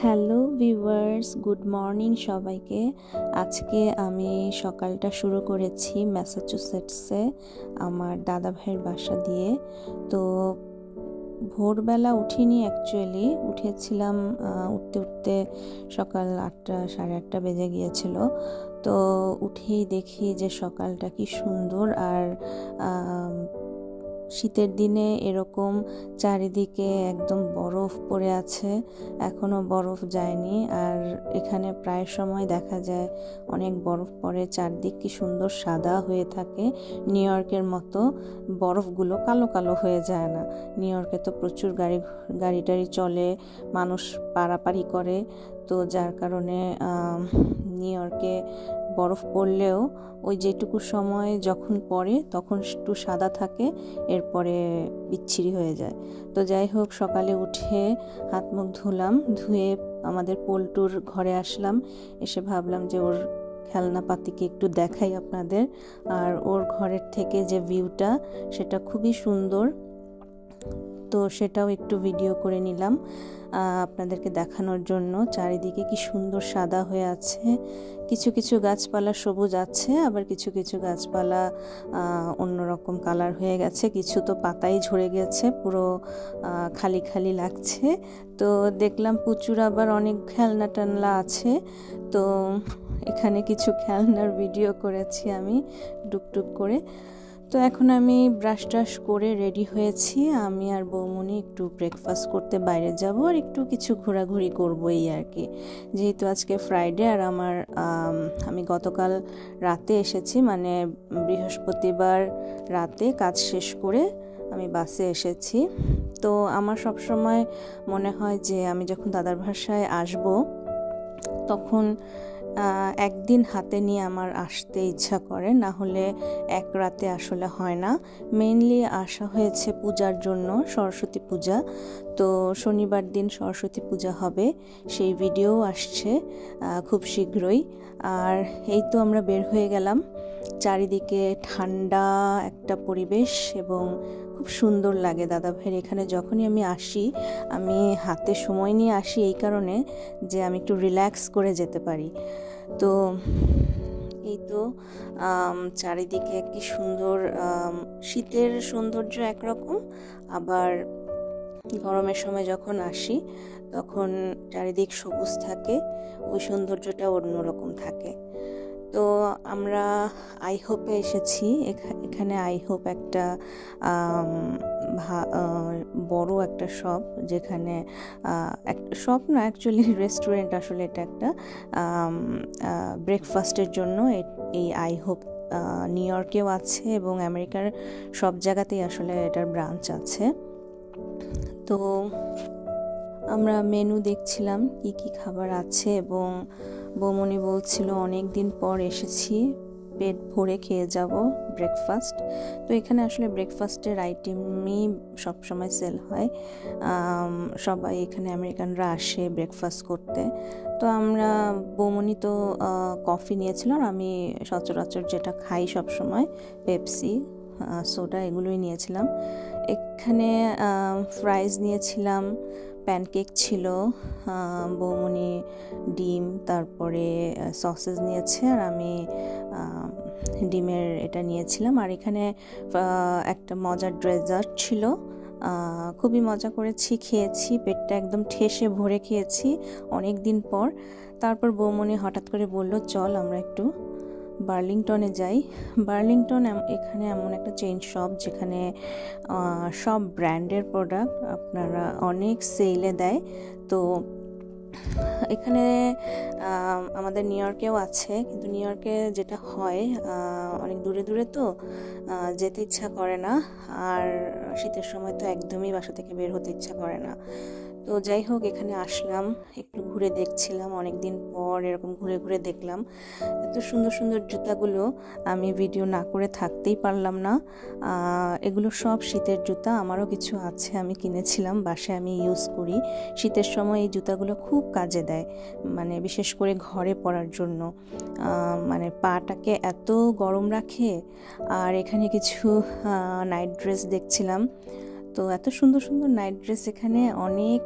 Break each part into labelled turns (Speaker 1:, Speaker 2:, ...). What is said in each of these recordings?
Speaker 1: Hello viewers, good morning সবাইকে। আজকে আমি সকালটা শুরু করেছি ম্যাসাচুসেটসে আমার দাদা ভাইয়ের বাসা দিয়ে। তো ভোরবেলা উঠিনি, অ্যাকচুয়ালি উঠেছিলাম উঠতে উঠতে সকাল 8টা সাড়ে 8টা বেজে গিয়েছিল। তো উঠেই দেখি যে সকালটা কি সুন্দর, আর শীতের দিনে এরকম চারিদিকে একদম বরফ পড়ে আছে, এখনো বরফ যায়নি। আর এখানে প্রায় সময় দেখা যায় অনেক বরফ পড়ে, চারদিক কি সুন্দর সাদা হয়ে থাকে, নিউ ইয়র্কের মতো বরফগুলো কালো কালো হয়ে যায় না। নিউ ইয়র্কে তো প্রচুর গাড়ি টাড়ি চলে, মানুষ পারাপারি করে, তো যার কারণে নিউ ইয়র্কে বরফ পড়লেও ওই যেটুকু সময় যখন পড়ে তখন একটু সাদা থাকে, এরপরে বিচ্ছিরি হয়ে যায়। তো যাই হোক, সকালে উঠে হাত মুখ ধুলাম, ধুয়ে আমাদের পল্টুর ঘরে আসলাম। এসে ভাবলাম যে ওর খেলনাপাতিকে একটু দেখাই আপনাদের। আর ওর ঘরের থেকে যে ভিউটা সেটা খুবই সুন্দর, তো সেটাও একটু ভিডিও করে নিলাম আপনাদেরকে দেখানোর জন্য। চারিদিকে কি সুন্দর সাদা হয়ে আছে, কিছু কিছু গাছপালা সবুজ আছে, আবার কিছু কিছু গাছপালা অন্যরকম কালার হয়ে গেছে, কিছু তো পাতাই ঝরে গেছে, পুরো খালি খালি লাগছে। তো দেখলাম প্রচুর আবার অনেক খেলনা টানলা আছে, তো এখানে কিছু খেলনার ভিডিও করেছি আমি টুকটুক করে। তো এখন আমি ব্রাশ টাশ করে রেডি হয়েছি, আমি আর বৌমনি একটু ব্রেকফাস্ট করতে বাইরে যাব আর একটু কিছু ঘোরাঘুরি করবো এই আর কি। যেহেতু আজকে ফ্রাইডে, আর আমি গতকাল রাতে এসেছি, মানে বৃহস্পতিবার রাতে কাজ শেষ করে আমি বাসে এসেছি। তো আমার সব সময় মনে হয় যে আমি যখন দাদার বাসায় আসব তখন একদিন হাতে নিয়ে আমার আসতে ইচ্ছা করে, না হলে এক রাতে আসলে হয় না। মেইনলি আসা হয়েছে পূজার জন্য, সরস্বতী পূজা। তো শনিবার দিন সরস্বতী পূজা হবে, সেই ভিডিও আসছে খুব শীঘ্রই। আর এই তো আমরা বের হয়ে গেলাম, চারিদিকে ঠান্ডা একটা পরিবেশ এবং খুব সুন্দর লাগে। দাদা ভাইয়ের এখানে যখনই আমি আসি, আমি হাতে সময় নিয়ে আসি এই কারণে যে আমি একটু রিল্যাক্স করে যেতে পারি। তো এই তো চারিদিকে কি সুন্দর, শীতের সৌন্দর্য একরকম, আবার গরমের সময় যখন আসি তখন চারিদিক সবুজ থাকে, ওই সৌন্দর্যটা অন্যরকম থাকে। তো আমরা আইহোপে এসেছি, এখানে আইহোপ একটা বড় একটা শপ, যেখানে একটা শপ না, অ্যাকচুয়ালি রেস্টুরেন্ট, আসলে এটা একটা ব্রেকফাস্টের জন্য এই আইহোপ নিউ ইয়র্কেও আছে এবং আমেরিকার সব জায়গাতেই আসলে এটার ব্রাঞ্চ আছে। তো আমরা মেনু দেখছিলাম কি কি খাবার আছে, এবং বৌমনি বলছিল অনেক দিন পর এসেছি, পেট ভরে খেয়ে যাব ব্রেকফাস্ট। তো এখানে আসলে ব্রেকফাস্টের আইটেমই সবসময় সেল হয়, সবাই এখানে আমেরিকানরা আসে ব্রেকফাস্ট করতে। তো আমরা, বৌমনি তো কফি নিয়েছিল, আর আমি সচরাচর যেটা খাই সবসময়, পেপসি, সোডা, এগুলোই নিয়েছিলাম। এখানে ফ্রাইজ নিয়েছিলাম, প্যানকেক ছিল, বৌমনি ডিম, তারপরে সসেজ নিয়েছে, আর আমি ডিমের এটা নিয়েছিলাম। আর এখানে একটা মজার ডেজার্ট ছিল, খুবই মজা করেছি, খেয়েছি, পেটটা একদম ঠেসে ভরে খেয়েছি অনেক দিন পর। তারপর বৌমনি হঠাৎ করে বলল, চল আমরা একটু বার্লিংটনে যাই। বার্লিংটন এখানে এমন একটা চেইন শপ যেখানে সব ব্র্যান্ডের প্রোডাক্ট আপনারা অনেক সেলে দেয়। তো এখানে আমাদের নিউ ইয়র্কেও আছে, কিন্তু নিউ ইয়র্কে যেটা হয় অনেক দূরে দূরে, তো যেতে ইচ্ছা করে না, আর শীতের সময় তো একদমই বাসা থেকে বের হতে ইচ্ছা করে না। তো যাই হোক, এখানে আসলাম, একটু ঘুরে দেখছিলাম, অনেকদিন পর এরকম ঘুরে ঘুরে দেখলাম। এত সুন্দর সুন্দর জুতাগুলো আমি ভিডিও না করে থাকতেই পারলাম না। এগুলো সব শীতের জুতা, আমারও কিছু আছে, আমি কিনেছিলাম, বাসায় আমি ইউজ করি। শীতের সময় এই জুতাগুলো খুব কাজে দেয়, মানে বিশেষ করে ঘরে পরার জন্য, মানে পাটাকে এত গরম রাখে। আর এখানে কিছু নাইট ড্রেস দেখছিলাম, তো এত সুন্দর সুন্দর নাইট ড্রেস এখানে অনেক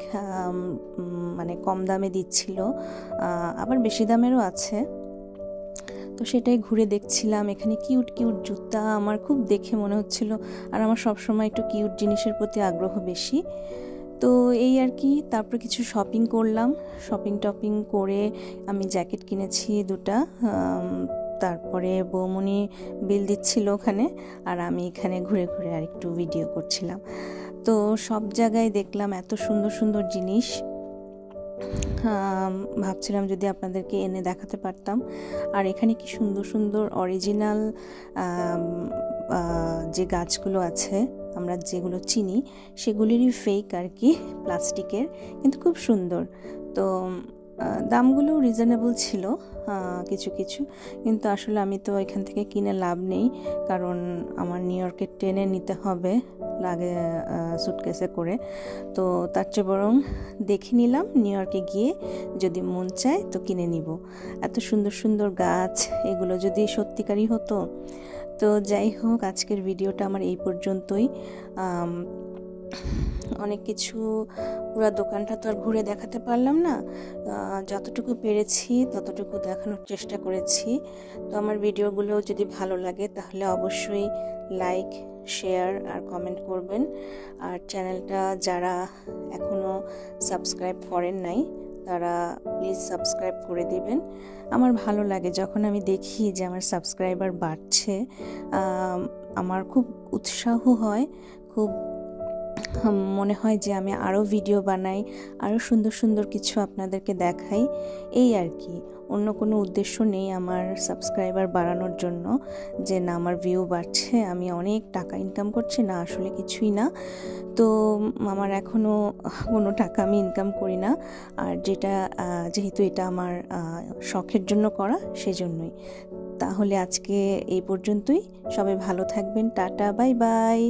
Speaker 1: মানে কম দামে দিচ্ছিল, আবার বেশি দামেরও আছে। তো সেটাই ঘুরে দেখছিলাম। এখানে কিউট কিউট জুতা আমার খুব দেখে মনে হচ্ছিল, আর আমার সবসময় একটু কিউট জিনিসের প্রতি আগ্রহ বেশি। তো এই আর কি, তারপর কিছু শপিং করলাম। শপিং করে আমি জ্যাকেট কিনেছি 2টা। তারপরে বৌমনি বিল দিচ্ছিল ওখানে, আর আমি এখানে ঘুরে ঘুরে আর একটু ভিডিও করছিলাম। তো সব জায়গায় দেখলাম এত সুন্দর সুন্দর জিনিস, ভাবছিলাম যদি আপনাদেরকে এনে দেখাতে পারতাম। আর এখানে কি সুন্দর সুন্দর অরিজিনাল যে গাছগুলো আছে আমরা যেগুলো চিনি সেগুলিরই ফেক আর কি, প্লাস্টিকের, কিন্তু খুব সুন্দর। তো দামগুলো রিজনেবল ছিল কিছু কিছু, কিন্তু আসলে আমি তো এখান থেকে কিনে লাভ নেই, কারণ আমার নিউ ইয়র্কে ট্রেনে নিতে হবে লাগে সুটকেসে করে। তো তার চেয়ে বরং দেখে নিলাম নিউ ইয়র্কে গিয়ে, যদি মন চায় তো কিনে নিব। এত সুন্দর সুন্দর গাছ, এগুলো যদি সত্যিকারই হতো। তো যাই হোক, আজকের ভিডিওটা আমার এই পর্যন্তই। অনেক কিছু, পুরো দোকানটা তো আর ঘুরে দেখাতে পারলাম না, যতটুকু পেরেছি ততটুকু দেখানোর চেষ্টা করেছি। তো আমার ভিডিওগুলো যদি ভালো লাগে তাহলে অবশ্যই লাইক, শেয়ার আর কমেন্ট করবেন। আর চ্যানেলটা যারা এখনও সাবস্ক্রাইব করেন নাই তারা প্লিজ সাবস্ক্রাইব করে দিবেন। আমার ভালো লাগে যখন আমি দেখি যে আমার সাবস্ক্রাইবার বাড়ছে, আমার খুব উৎসাহ হয়, খুব মনে হয় যে আমি আরও ভিডিও বানাই, আরও সুন্দর সুন্দর কিছু আপনাদেরকে দেখাই, এই আর কি। অন্য কোনো উদ্দেশ্য নেই আমার সাবস্ক্রাইবার বাড়ানোর জন্য, যে না আমার ভিউ বাড়ছে, আমি অনেক টাকা ইনকাম করছি, না, আসলে কিছুই না। তো আমার এখনও কোনো টাকা আমি ইনকাম করি না, আর যেহেতু এটা আমার শখের জন্য করা, সেজন্যই। তাহলে আজকে এই পর্যন্তই। সবাই ভালো থাকবেন। Tata, bye bye.